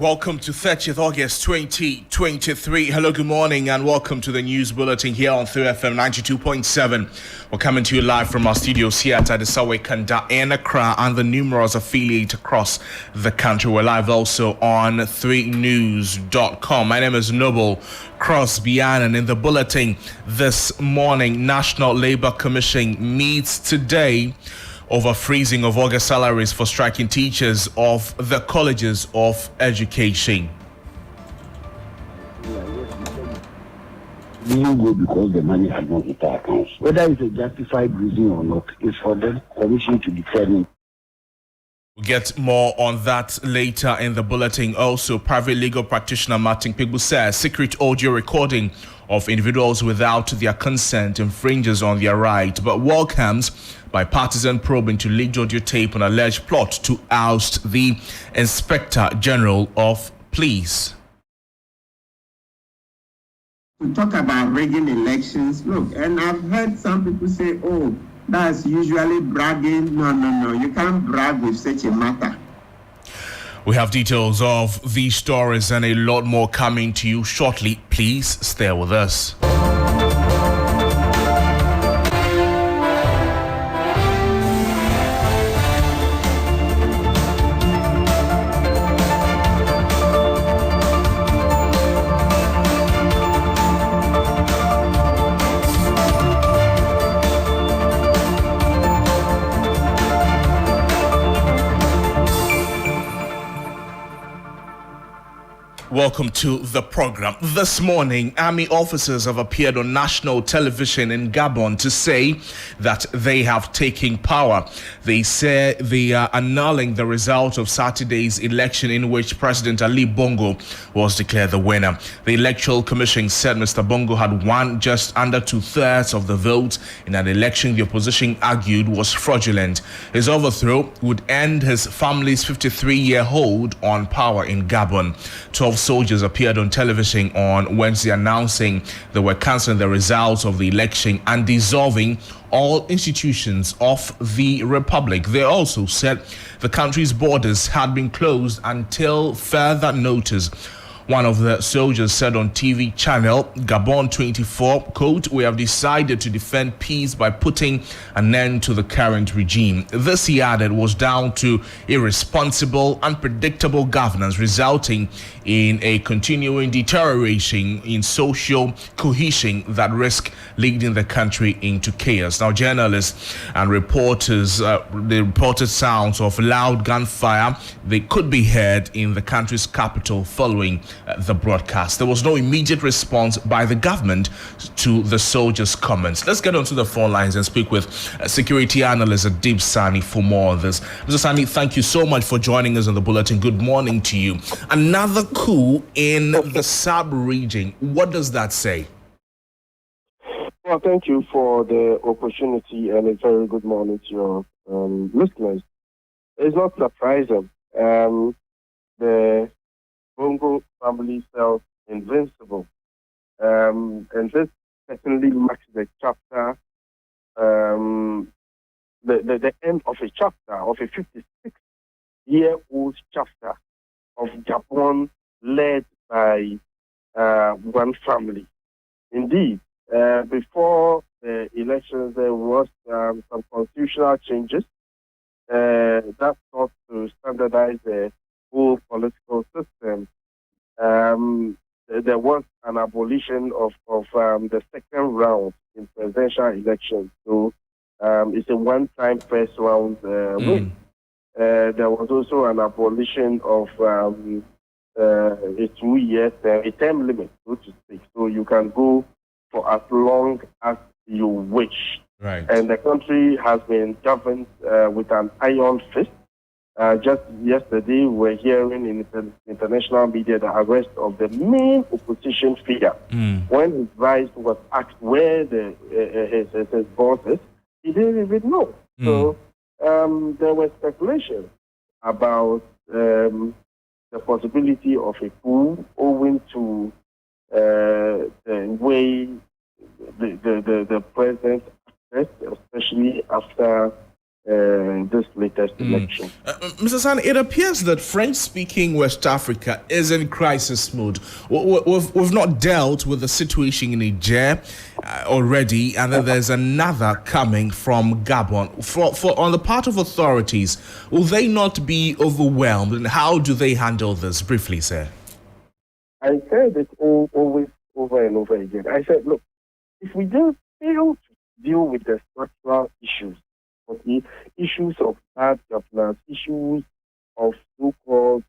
Welcome to 30th August 2023. Hello, good morning, and welcome to the news bulletin here on 3FM 92.7. We're coming to you live from our studios here at Adisawe Kanda in Accra and the numerous affiliates across the country. We're live also on 3news.com. My name is Noble Cross-Bian, and in the bulletin this morning, National Labour Commission meets today over freezing of August salaries for striking teachers of the colleges of education. Didn't go because the money had not hit our accounts. Whether it's a justified reason or not, is for the commission to determine. We'll get more on that later in the bulletin. Also, private legal practitioner Martin Pigbu says secret audio recording of individuals without their consent infringes on their right, but welcomes bipartisan probe into leaked audio tape on alleged plot to oust the Inspector General of Police. To talk about rigging elections, look, and I've heard some people say, oh, that's usually bragging. No, you can't brag with such a matter. We have details of these stories and a lot more coming to you shortly. Please stay with us. Welcome to the program. This morning, army officers have appeared on national television in Gabon to say that they have taken power. They say they are annulling the result of Saturday's election in which President Ali Bongo was declared the winner. The Electoral Commission said Mr. Bongo had won just under 2/3 of the votes in an election the opposition argued was fraudulent. His overthrow would end his family's 53-year hold on power in Gabon. 12 soldiers appeared on television on Wednesday announcing they were cancelling the results of the election and dissolving all institutions of the republic. They also said the country's borders had been closed until further notice. One of the soldiers said on TV channel Gabon 24, quote, "We have decided to defend peace by putting an end to the current regime." This, he added, was down to irresponsible, unpredictable governance resulting in a continuing deterioration in social cohesion that risk leading the country into chaos. Now, journalists and reporters, they reported sounds of loud gunfire. They could be heard in the country's capital following the broadcast. There was no immediate response by the government to the soldiers' comments. Let's get onto the phone lines and speak with security analyst Adib Sani for more on this. Mr. Sani, thank you so much for joining us on the bulletin. Good morning to you. Another coup in the sub-region. What does that say? Well, thank you for the opportunity and a very good morning to your listeners. It's not surprising. The Bongo family felt invincible. And this certainly marks the chapter, the end of a chapter, of a 56-year-old chapter of Gabon led by one family. Indeed, before the elections, there was some constitutional changes that sought to standardize the whole political system. There was an abolition of the second round in presidential elections. So it's a one-time first round win. There was also an abolition of a 2-year term limit, so to speak. So you can go for as long as you wish. Right. And the country has been governed with an iron fist. Just yesterday, we're hearing in international media the arrest of the main opposition figure. When his vice was asked where his boss is, he didn't even know. So there was speculation about the possibility of a coup owing to the way the president, especially after this latest election. Mr. San, it appears that French-speaking West Africa is in crisis mode. We've not dealt with the situation in Niger already, and then there's another coming from Gabon. For on the part of authorities, will they not be overwhelmed, and how do they handle this? Briefly, sir. I said it always over and over again. I said, look, if we don't fail to deal with the structural issues, the issues of bad governance, issues of so-called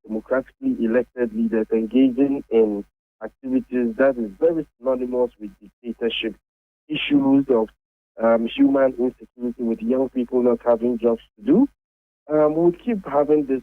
democratically elected leaders engaging in activities that is very synonymous with dictatorship, issues of human insecurity with young people not having jobs to do, we'll keep having this,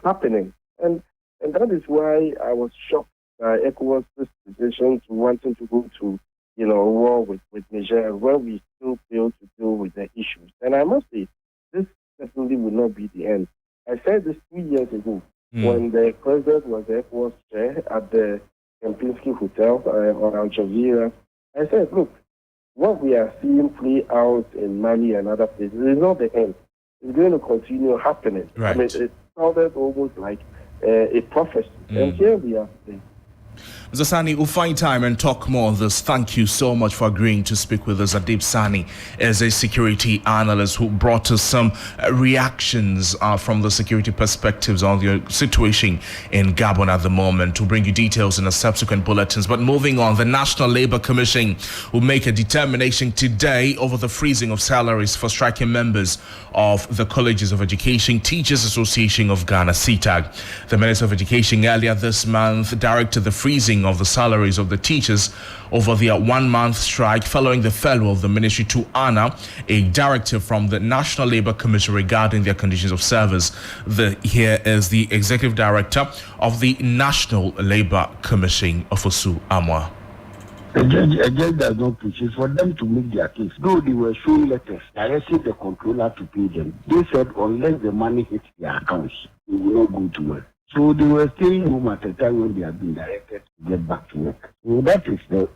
happening. And that is why I was shocked by ECOWAS' decision to wanting to go to war with Niger, where we still fail to deal with the issues. And I must say, this definitely will not be the end. I said this 2 years ago when the president was the ECOWAS chair at the Kempinski Hotel on Aljazeera. I said, look, what we are seeing play out in Mali and other places is not the end. It's going to continue happening. Right. I mean, it sounded almost like a prophecy. And here we are today. Mr. Sani, we'll find time and talk more on this. Thank you so much for agreeing to speak with us. Adib Sani is a security analyst who brought us some reactions from the security perspectives on the situation in Gabon at the moment. We'll bring you details in the subsequent bulletins. But moving on, the National Labour Commission will make a determination today over the freezing of salaries for striking members of the Colleges of Education Teachers Association of Ghana, CTAG. The Minister of Education earlier this month directed the freezing of the salaries of the teachers over their 1 month strike following the failure of the ministry to honor a directive from the National Labour Commission regarding their conditions of service. Here is the executive director of the National Labour Commission, Ofosu Amwa. A judge does not push. It's for them to make their case. Though they were showing letters directing the controller to pay them, they said unless the money hits their accounts, they will not go to work. So they were staying home at a time when they had been directed to get back to work. So that is the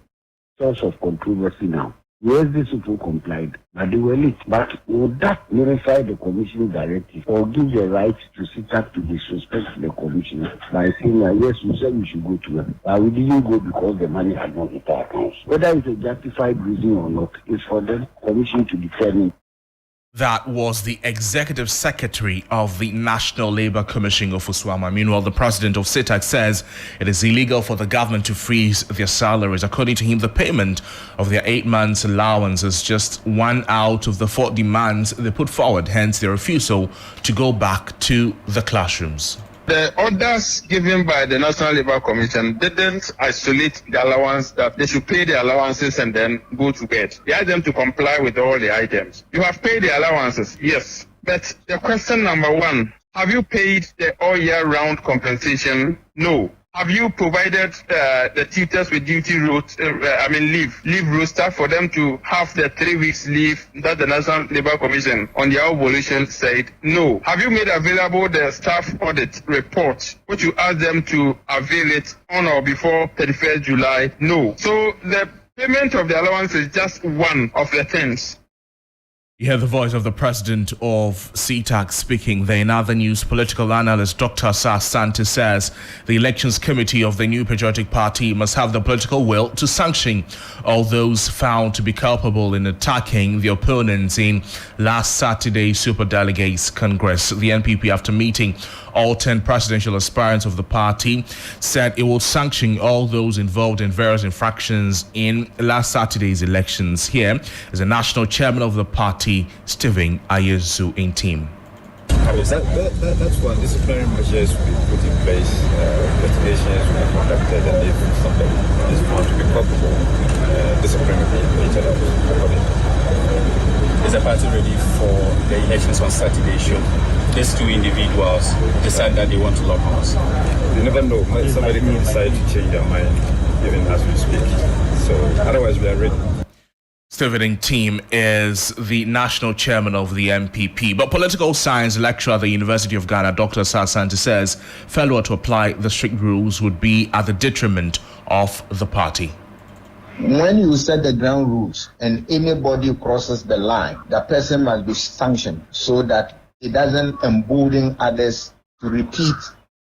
source of controversy now. Yes, this people complied, but they were late. But would that nullify the commission directive or give the right to sit up to disrespect the commissioner by saying, yes, we said we should go to work, but we didn't go because the money had not hit our accounts? Whether it's a justified reason or not, it's for the commission to determine. That was the executive secretary of the National Labour Commission, Ofosu Amwa. Meanwhile, the president of CTAG says it is illegal for the government to freeze their salaries. According to him, the payment of their 8 months allowance is just one out of the 4 demands they put forward, hence their refusal to go back to the classrooms. The orders given by the National Labour Commission didn't isolate the allowance that they should pay the allowances and then go to bed. They asked them to comply with all the items. You have paid the allowances, yes. But the question number 1, have you paid the all year round compensation? No. Have you provided the tutors with leave roster for them to have the 3 weeks leave that the National Labour Commission on their evolution said? No. Have you made available the staff audit report, which you asked them to avail it on or before 31st July? No. So the payment of the allowance is just one of the things. You hear the voice of the president of CTAG speaking. The in other news, political analyst Dr. Asante says the elections committee of the New Patriotic Party must have the political will to sanction all those found to be culpable in attacking the opponents in last Saturday's Superdelegates Congress. The NPP, after meeting all 10 presidential aspirants of the party, said it will sanction all those involved in various infractions in last Saturday's elections. Here is the national chairman of the party, Stephen Ayezu, in team. That's one. Disciplinary measures will be put in place, investigations will be conducted, and if somebody is found to be culpable, discipline will be meted out accordingly. Is the party ready for the elections on Saturday? Should these 2 individuals decide that they want to lock us? You never know. Somebody can decide to change their mind even as we speak. So otherwise, we are ready. Stephen Team is the national chairman of the NPP. But political science lecturer at the University of Ghana, Dr. Asante, says failure to apply the strict rules would be at the detriment of the party. When you set the ground rules and anybody crosses the line, the person must be sanctioned so that it doesn't embolden others to repeat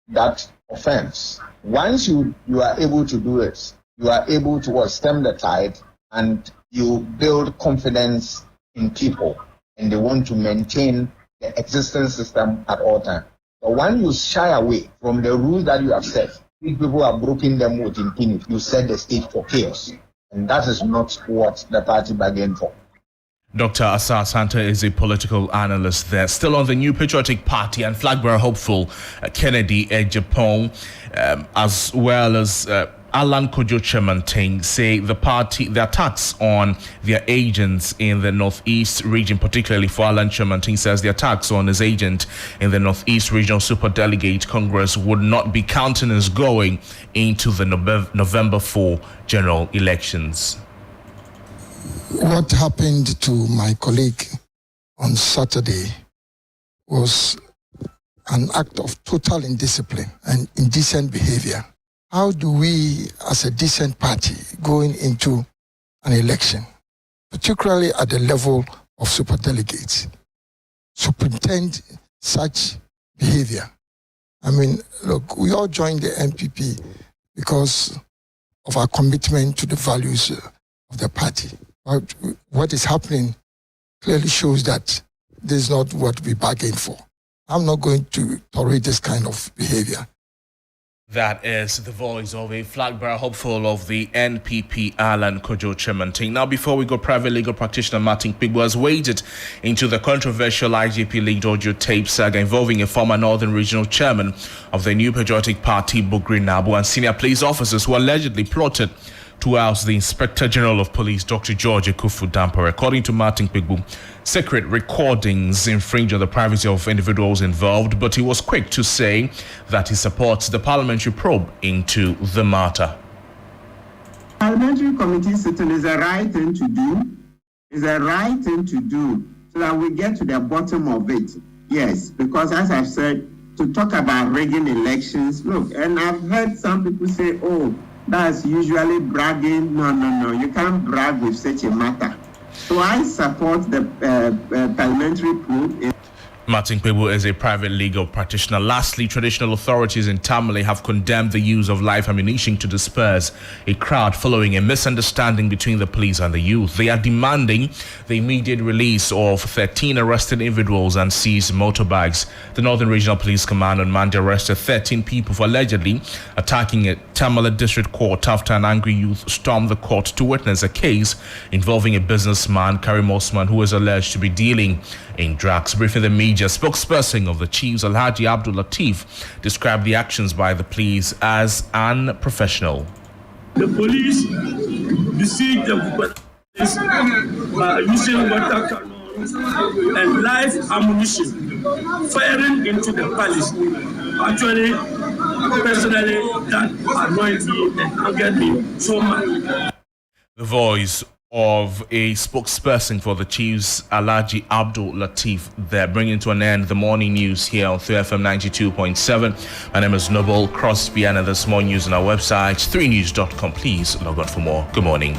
that offense. Once you are able to do it, you are able to stem the tide and you build confidence in people and they want to maintain the existing system at all times. But when you shy away from the rules that you have set, these people are breaking them with impunity. You set the stage for chaos. And that is not what the party bargained for. Dr. Asa Santa is a political analyst there. Still on the New Patriotic Party and flag bearer hopeful Kennedy Ejapong, as well as Alan Kojo Chemanting, say the attacks on their agents in the Northeast region, particularly for Alan Chemanting, says the attacks on his agent in the Northeast Regional Superdelegate Congress would not be countenance going into the November 4 general elections. What happened to my colleague on Saturday was an act of total indiscipline and indecent behavior. How do we, as a decent party, going into an election, particularly at the level of superdelegates, superintend such behavior? I mean, look, we all joined the NPP because of our commitment to the values of the party. But what is happening clearly shows that this is not what we bargained for. I'm not going to tolerate this kind of behavior. That is the voice of a flag bearer hopeful of the NPP, Alan Kojo Chemanting. Now, before we go, private legal practitioner Martin Kpigbo has waded into the controversial IGP leaked audio tape saga involving a former Northern Regional Chairman of the New Patriotic Party, Bugri Nabu, and senior police officers who allegedly plotted to oust the Inspector General of Police, Dr. George Ekufu Dampare. According to Martin Kpigbo, secret recordings infringe on the privacy of individuals involved, but he was quick to say that he supports the parliamentary probe into the matter. Parliamentary committee sitting is a right thing to do. It's a right thing to do so that we get to the bottom of it. Yes, because as I've said, to talk about rigging elections, look, and I've heard some people say, oh, that's usually bragging. No. You can't brag with such a matter. So I support the parliamentary probe. Martin Kpigbo is a private legal practitioner. Lastly, traditional authorities in Tamale have condemned the use of live ammunition to disperse a crowd following a misunderstanding between the police and the youth. They are demanding the immediate release of 13 arrested individuals and seized motorbikes. The Northern Regional Police Command on Monday arrested 13 people for allegedly attacking a Tamale District Court after an angry youth stormed the court to witness a case involving a businessman, Karim Osman, who is alleged to be dealing in drugs. Briefing the media, spokesperson of the Chiefs, Alhaji Abdul Latif, described the actions by the police as unprofessional. The police besieged the police by using water cannons and live ammunition, firing into the palace. Actually, personally, that annoyed me and angered me so much. The voice of a spokesperson for the Chiefs, Alhaji Abdul Latif, there, bringing to an end the morning news here on 3FM 92.7. My name is Noble Crosby, and there's more news on our website, 3news.com. Please log on for more. Good morning.